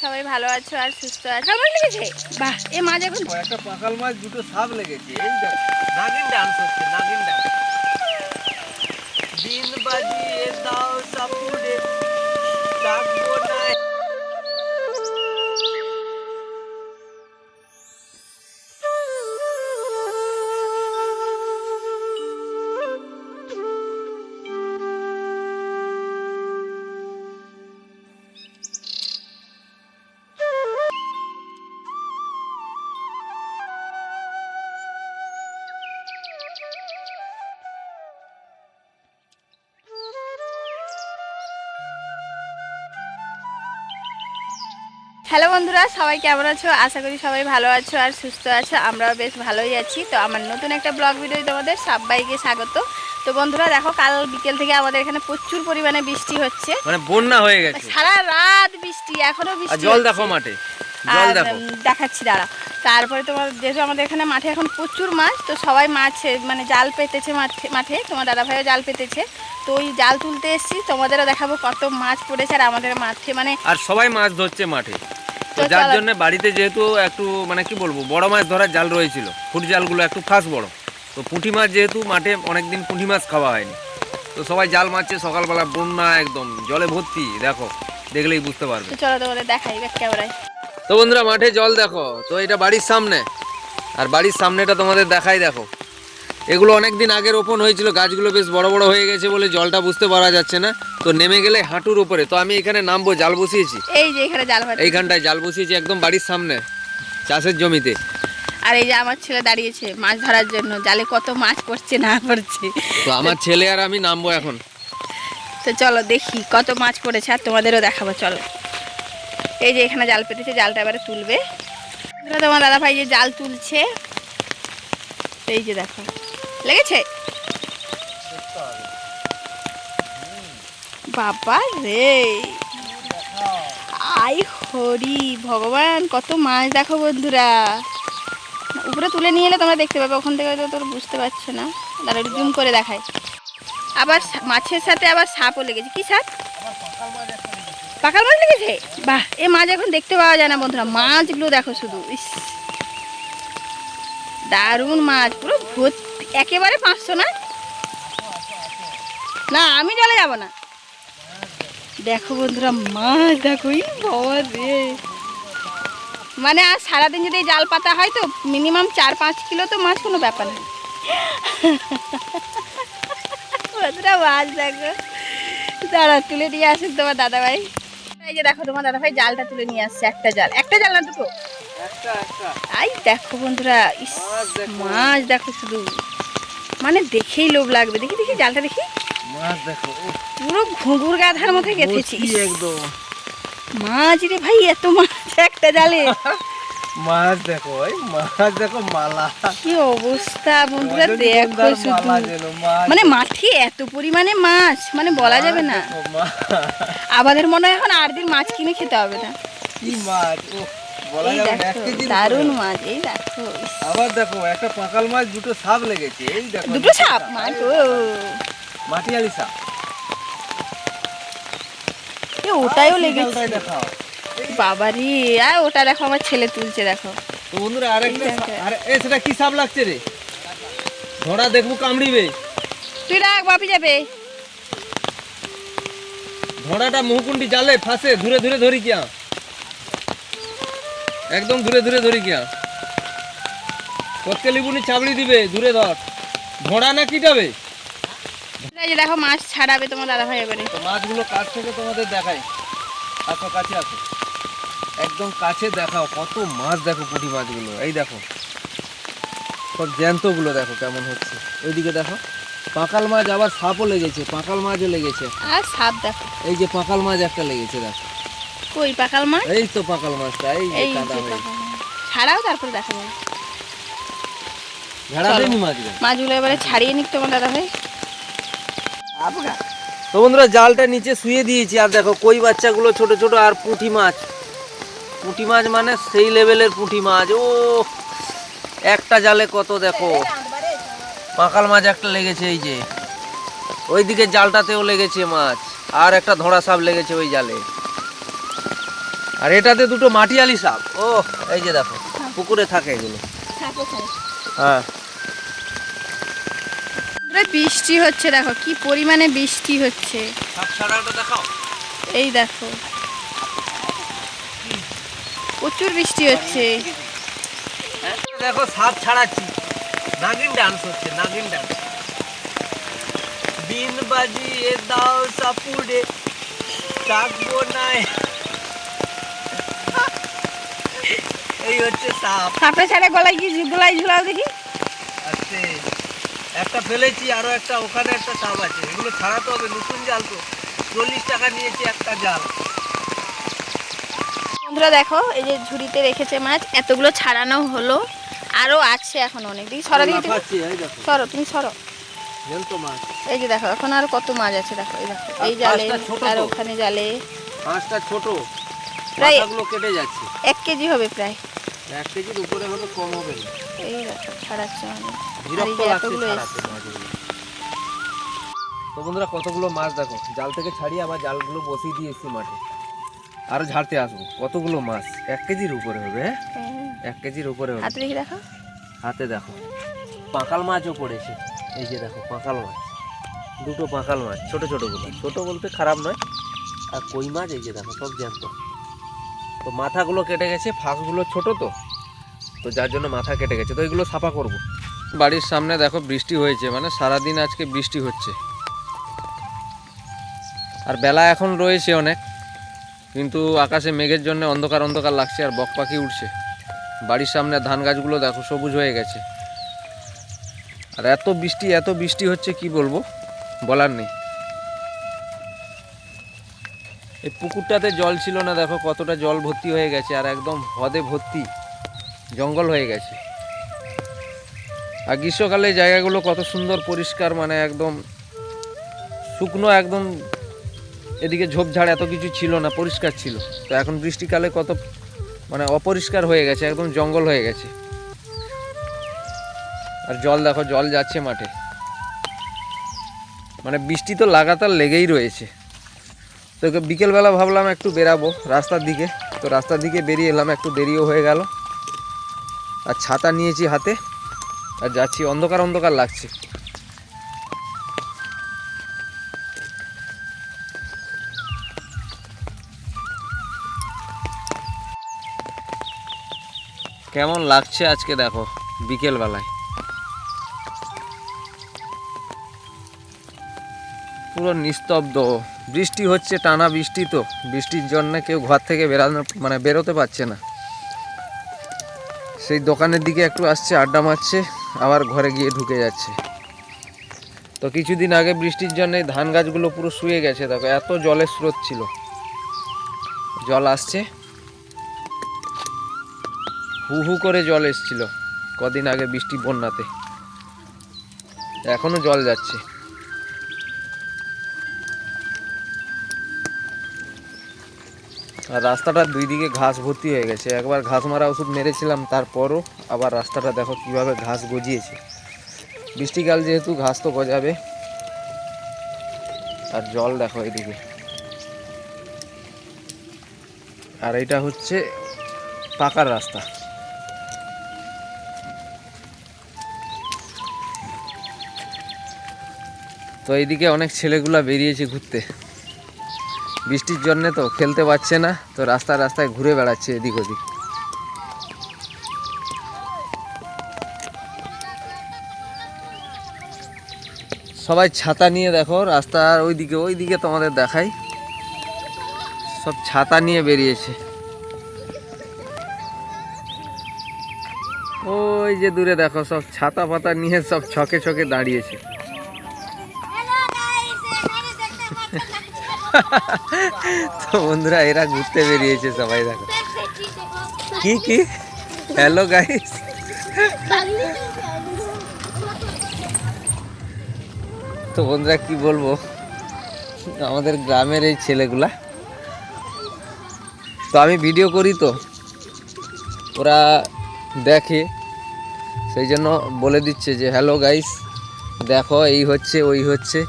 সবাই ভালো আছো আর সুস্থ আছো। আমার লেগেছে বাহ, এই মাছ এখন একটা পাকাল মাছ, দুটো সাপ লেগেছে। এই দেখ, নাগিন ডান্স হচ্ছে, নাগিন ডান্স। দিন বাজিয়ে দাও সাপুরে, ডাকবো না। হ্যালো বন্ধুরা, সবাই কেমন আছো? আশা করি সবাই ভালো আছো আর সুস্থ আছো। আমরাও বেশ ভালোই আছি। তো আমার নতুন একটা ব্লগ ভিডিও তোমাদের সবাইকে স্বাগত। তো বন্ধুরা দেখো, কাল বিকেল থেকে আমাদের এখানে প্রচুর পরিমাণে বৃষ্টি হচ্ছে, মানে বন্যা হয়ে গেছে, সারা রাত বৃষ্টি, এখনো বৃষ্টি। জল দেখো মাঠে, জল দেখো। দেখাচ্ছি দাঁড়া। তারপরে তোমার যেহেতু আমাদের এখানে মাঠে এখন প্রচুর মাছ, তো সবাই মাছ মানে জাল পেতেছে মাঠে। তোমার দাদাভাইও জাল পেতেছে, তো ওই জাল তুলতে এসেছি, তোমাদেরও দেখাবো কত মাছ পড়েছে আর আমাদের মাঠে মানে। আর সবাই মাছ ধরছে মাঠে, তো যার জন্য বাড়িতে যেহেতু একটু মানে কি বলবো, বড় মাছ ধরার জাল রয়েছিল, ফুট জালগুলো একটু ফাঁস বড়, তো পুঁটি মাছ যেহেতু মাঠে অনেকদিন পুঁটি মাছ খাওয়া হয়নি, তো সবাই জাল মারছে। সকালবেলা বন্যা একদম জলে ভর্তি, দেখো দেখলেই বুঝতে পারবে। চলো তোমাদের দেখাই ক্যামেরায়। তো বন্ধুরা মাঠে জল দেখো, তো এটা বাড়ির সামনে, আর বাড়ির সামনেটা তোমাদের দেখাই। দেখো এগুলো অনেকদিন আগে রোপণ হয়েছিল, গাছগুলো বেশ বড় বড় হয়ে গেছে বলে জলটা বুঝতে পারা যাচ্ছে না, তো নেমে গেলে হাঁটুর উপরে। তো আমি এখানে নামবো, জাল বসিয়েছি, এই যে এখানে জাল, এইখানটায় জাল বসিয়েছি একদম বাড়ির সামনে চাষের জমিতে। আর এই যে আমার ছেলে দাঁড়িয়েছে মাছ ধরার জন্য, জালে কত মাছ পড়ছে না পড়ছে। তো আমার ছেলে আর আমি নামবো এখন। তো চলো দেখি কত মাছ পড়েছে আর তোমাদেরও দেখাবো। চলো, এই যে এখানে জাল পেতেছে, জালটা এবারে তুলবে। তোমার দাদা ভাই যে জাল তুলছে, এই যে দেখো লেগেছে। বাবা রে, আই হরি ভগবান, কত মাছ দেখো বন্ধুরা। উপরে তুলে নিয়ে এলে তোমরা দেখতে পাবে, ওখান থেকে হয়তো তোর বুঝতে পারছো না, তারা একটু জুম করে দেখায়। আবার মাছের সাথে আবার সাপও লেগেছে। কি সাপ? পাকাল মাছ লেগেছে। বাহ, এ মাছ এখন দেখতে পাওয়া যায় না বন্ধুরা। মাছগুলো দেখো শুধু, ইস দারুণ মাছ, পুরো ভর্তি একেবারে 500 না। না আমি জলে যাব না। দেখো বন্ধুরা মাছ দেখো, ই বাবা রে, মানে আর সারাদিন যদি জাল পাতা হয় তো মিনিমাম 4-5 কিলো তো মাছ, কোনো ব্যাপার না। বন্ধুরা মাছ দেখো, দাঁড়া তুলে নিয়ে আসুন তোমার দাদাভাই। এই যে দেখো তোমার দাদাভাই জালটা তুলে নিয়ে আসছে। একটা জাল না দুটো? আই দেখো বন্ধুরা, ইস মাছ দেখো শুধু, মানে দেখেই লোভ লাগবে। দেখি দেখি জালটা দেখি, মাছ দেখো পুরো ঘুঙুর গাধার মধ্যে গেঁথেছি একদম। মাছ রে ভাই, এত মাছ একটা জালে। মাছ দেখো, এই মাছ দেখো, মালা। কি অবস্থা বন্ধুরা দেখো শুধু, মানে মাঠে এত পরিমাণে মাছ, মানে বলা যাবে না। আমাদের মনে হয় এখন 8 দিন মাছ কিনে খেতে হবে না। কি মাছ, বলা যাবে না, 1 কেজি দারুণ মাছ। এই দেখো, আবার দেখো একটা পাকাল মাছ, দুটো সাপ লেগেছে। এই দেখো দুটো সাপ, মাছ গো, মাটিয়ালি সাপ। ওটাও লেগেছে বাবারি। আর ওটা দেখো আমার ছেলে তুলছে, দেখো। তো বন্ধুরা আরেকটা, আরে সেটা কি সাপ লাগছে রে? ধরা দেখবো, কামড়িবে। তুই রাখ, বাপি যাবে। ধরাটা মুহুকুন্ডি জালে ফাঁসে, ধরে ধরে ধরি কিয়া, একদম ধরে ধরে ধরি কিয়া। কতকে লিবুনি চাবড়ি দিবে, ধরে ধর। ধরা না কি যাবে। এই যে দেখো মাছ ছাড়াবে তোমার দাদা ভাই এবারে। তো মাছগুলো কাছ থেকে তোমাদের দেখাই, আসো কাছে আসো, একদম কাছে দেখাও কত মাছ। দেখো পুঁটি মাছগুলো, এই দেখো সব জ্যান্তগুলো, দেখো কেমন হচ্ছে। ওইদিকে দেখো পাকাল মাছ, আবার সাপও লেগেছে, পাকাল মাছও লেগেছে। আর সাপ দেখো, এই যে পাকাল মাছ একটা লেগেছে, দেখো। কই পাকাল মাছ? এই তো পাকাল মাছটা, এই যে এই কাদা হয়ে। ছাড়াও তারপর দেখাবো। ঝাড়া দেয়নি মাছগুলো। মাছগুলো এবারে ছাড়িয়ে নিক তোমার দাদা ভাই। তো বন্ধুরা জালটা নিচে শুয়ে দিয়েছি, আর দেখো কই বাচ্চাগুলো ছোট ছোট, আর পুঁটি মাছ। পুঁটি মাছ মানে সেই লেভেলের পুঁটি মাছ। ও একটা জালে কত, দেখো পাকাল মাছ একটা লেগেছে, এই যে ওইদিকে জালটাতেও লেগেছে মাছ, আর একটা ধরা সাপ লেগেছে ওই জালে। আর এটাতে দুটো মাটিয়ালি সাপ। ও এই যে দেখো পুকুরে থাকে এগুলো। হ্যাঁ বৃষ্টি হচ্ছে, দেখো কি পরিমাণে বৃষ্টি হচ্ছে। সাপ ছাড়াটা দেখাও। এই দেখো প্রচুর বৃষ্টি হচ্ছে। দেখো সাপ ছাড়াচ্ছি, নাগিন ডান্স হচ্ছে, নাগিন ডান্স। বিন বাজিয়ে দাও সাপুড়ে থাকবো না। এই হচ্ছে সাপ। সাপে ছাড়ে গলায় কি গলায় ঝুলাও দেখি। আচ্ছা একটা ফেলেছি, আরো একটা ওখানে একটা সাপ আছে, এগুলো ছাড়াতে হবে। নতুন জাল তো, 40 টাকা নিয়েছি একটা জাল। বন্ধুরা দেখো এই যে ঝুড়িতে রেখেছে মাছ, এতগুলো ছাড়ানো হলো, আরো আছে এখন অনেক। দেখি সরো দিকে তুমি, সরো তুমি সরো। এই যে দেখো এখন আর কত মাছ আছে দেখো। এই দেখো এই জালে আর ওখানে জালে মাছটা ছোট, প্রায় মাথাগুলো কেটে যাচ্ছে। 1 কেজি হবে প্রায়। 1 কেজির উপরে হলে কম হবে না। এই দেখো ছাড়াচ্ছে অনেক। বিরক্ত লাগছে ছাড়াতে মাছগুলো। তো বন্ধুরা কতগুলো মাছ দেখো, জাল থেকে ছাড়িয়ে আবার জালগুলো বসিয়ে দিয়েছি মাঠে, আরো ঝাড়তে আসবো। কতগুলো মাছ, 1 কেজির উপরে হবে। হ্যাঁ 1 কেজির উপরে হবে। হাতে দেখি দেখো, হাতে দেখো পাঁকাল মাছও পড়েছে। এই যে দেখো পাঁকাল মাছ, দুটো পাঁকাল মাছ, ছোট ছোটগুলো, ছোট বলতে খারাপ নয়। আর কই মাছ এই যে দেখো সব জ্যান্ত। তো মাথাগুলো কেটে গেছে, ফাঁকগুলো ছোট তো, তো যার জন্য মাথা কেটে গেছে। তো এগুলো সাফা করব। বাড়ির সামনে দেখো বৃষ্টি হয়েছে, মানে সারাদিন আজকে বৃষ্টি হচ্ছে। আর বেলা এখন রয়েছে অনেক, কিন্তু আকাশে মেঘের জন্য অন্ধকার অন্ধকার লাগছে, আর বক পাখি উঠছে। বাড়ির সামনে ধান গাছগুলো দেখো সবুজ হয়ে গেছে। আর এত বৃষ্টি হচ্ছে কি বলবো, বলার নেই। এই পুকুরটাতে জল ছিল না, দেখো কতটা জল ভর্তি হয়ে গেছে, আর একদম হ্রদে ভর্তি, জঙ্গল হয়ে গেছে। আর গ্রীষ্মকালে জায়গাগুলো কত সুন্দর পরিষ্কার, মানে একদম শুকনো, একদম এদিকে ঝোপঝাড় এত কিছু ছিল না, পরিষ্কার ছিল। তো এখন বৃষ্টিকালে কত মানে অপরিষ্কার হয়ে গেছে, একদম জঙ্গল হয়ে গেছে। আর জল দেখো, জল যাচ্ছে মাঠে, মানে বৃষ্টি তো লাগাতার লেগেই রয়েছে। তো বিকেলবেলা ভাবলাম একটু বেরাবো রাস্তার দিকে, তো রাস্তার দিকে বেরিয়ে এলাম, একটু দেরিও হয়ে গেল। আর ছাতা নিয়েছি হাতে, আর যাচ্ছি, অন্ধকার অন্ধকার লাগছে। কেমন লাগছে আজকে দেখো বিকেলবেলায়, পুরো নিস্তব্ধ। বৃষ্টি হচ্ছে, টানা বৃষ্টি, তো বৃষ্টির জন্য কেউ ঘর থেকে বেরোতে পারছে না। সেই দোকানের দিকে একটু আসছে, আড্ডা মারছে, আবার ঘরে গিয়ে ঢুকে যাচ্ছে। তো কিছুদিন আগে বৃষ্টির জন্য ধান গাছগুলো পুরো শুয়ে গেছে, দেখো এত জলের স্রোত ছিল, জল আসছে, হু হু করে জল এসছিল কদিন আগে বৃষ্টি বন্যাতে, এখনো জল যাচ্ছে। আর রাস্তাটার দুই দিকে ঘাস ভর্তি হয়ে গেছে, একবার ঘাস মারা ওষুধ মেরেছিলাম, তারপরও আবার রাস্তাটা দেখো কিভাবে ঘাস গজিয়েছে। বৃষ্টিকাল যেহেতু ঘাস তো গজাবে। আর জল দেখো এদিকে। আর এটা হচ্ছে পাকার রাস্তা। তো এইদিকে অনেক ছেলেগুলা বেরিয়েছে ঘুরতে, বৃষ্টির জন্য তো খেলতে পারছে না, তো রাস্তায় রাস্তায় ঘুরে বেড়াচ্ছে এদিক ওদিক। সবাই ছাতা নিয়ে দেখো রাস্তার ওইদিকে তোমাদের দেখাই, সব ছাতা নিয়ে বেরিয়েছে। ওই যে দূরে দেখো সব ছাতা পাতা নিয়ে সব ছকে ছকে দাঁড়িয়েছে। তো বন্ধুরা এরা ঘুরতে বেরিয়েছে সবাই, দেখো কি হ্যালো গাইস। তো বন্ধুরা কি বলবো, আমাদের গ্রামের এই ছেলেগুলা, তো আমি ভিডিও করি তো ওরা দেখে, সেই জন্য বলে দিচ্ছে যে হ্যালো গাইস, দেখো এই হচ্ছে ওই হচ্ছে।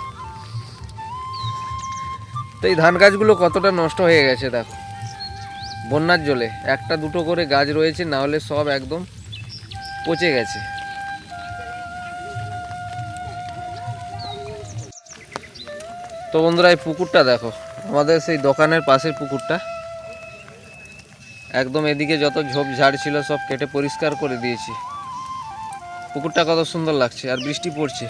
তো এই ধান গাছগুলো কতটা নষ্ট হয়ে গেছে দেখো, বন্যার জলে একটা দুটো করে গাছ রয়েছে, না হলে সব একদম পচে গেছে। তো বন্ধুরা এই পুকুরটা দেখো, আমাদের সেই দোকানের পাশের পুকুরটা, একদম এদিকে যত ঝোপঝাড় ছিল সব কেটে পরিষ্কার করে দিয়েছি। পুকুরটা কত সুন্দর লাগছে, আর বৃষ্টি পড়ছে।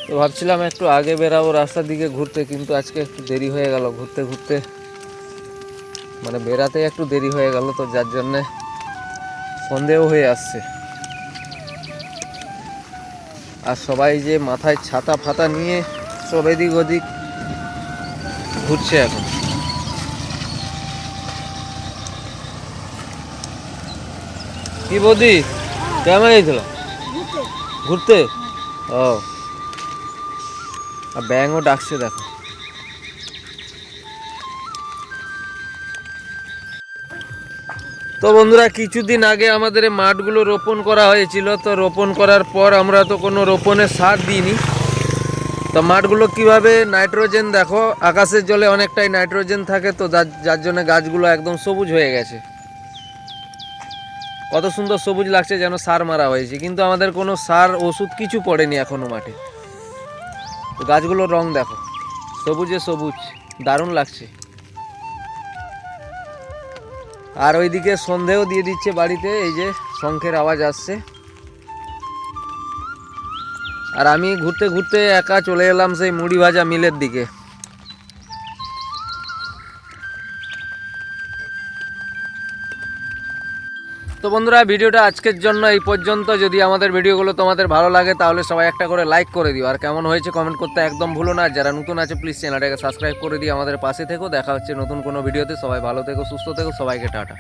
তো ভাবছিলাম একটু আগে বেরাবো রাস্তার দিকে ঘুরতে, কিন্তু আজকে একটু দেরি হয়ে গেল ঘুরতে ঘুরতে, মানে বেরাতে একটু দেরি হয়ে গেল, তো যার জন্যে সন্দেহ হয়ে আসছে। আর সবাই যে মাথায় ছাতা ফাতা নিয়ে সব এদিক ওদিক ঘুরছে এখন। কি বৌদি, কেমন গেছিল ঘুরতে? ও, আর ব্যাঙও ডাকছে দেখো। তো বন্ধুরা কিছুদিন আগে আমাদের এই মাঠগুলো রোপণ করা হয়েছিল, তো রোপণ করার পর আমরা তো কোনো রোপণের সার দিইনি। তো মাঠগুলো কিভাবে নাইট্রোজেন দেখো, আকাশের জলে অনেকটাই নাইট্রোজেন থাকে, তো যার জন্য গাছগুলো একদম সবুজ হয়ে গেছে। কত সুন্দর সবুজ লাগছে, যেন সার মারা হয়েছে, কিন্তু আমাদের কোনো সার ওষুধ কিছু পড়েনি এখনো মাঠে। তো গাছগুলোর রং দেখো, সবুজে সবুজ, দারুণ লাগছে। আর ওইদিকে সন্ধেও দিয়ে দিচ্ছে বাড়িতে, এই যে শঙ্খের আওয়াজ আসছে। আর আমি ঘুরতে ঘুরতে একা চলে এলাম সেই মুড়ি ভাজা মিলের দিকে। তো বন্ধুরা ভিডিওটা আজকের জন্য এই পর্যন্ত। যদি আমাদের ভিডিওগুলো তোমাদের ভালো লাগে তাহলে সবাই একটা করে লাইক করে দিও, আর কেমন হয়েছে কমেন্ট করতে একদম ভুলো না। যারা নতুন আছে প্লিজ চ্যানেলটাকে সাবস্ক্রাইব করে দিয়ে আমাদের পাশে থেকো। দেখা হচ্ছে নতুন কোনো ভিডিওতে। সবাই ভালো থেকো, সুস্থ থেকো, সবাইকে টাটা।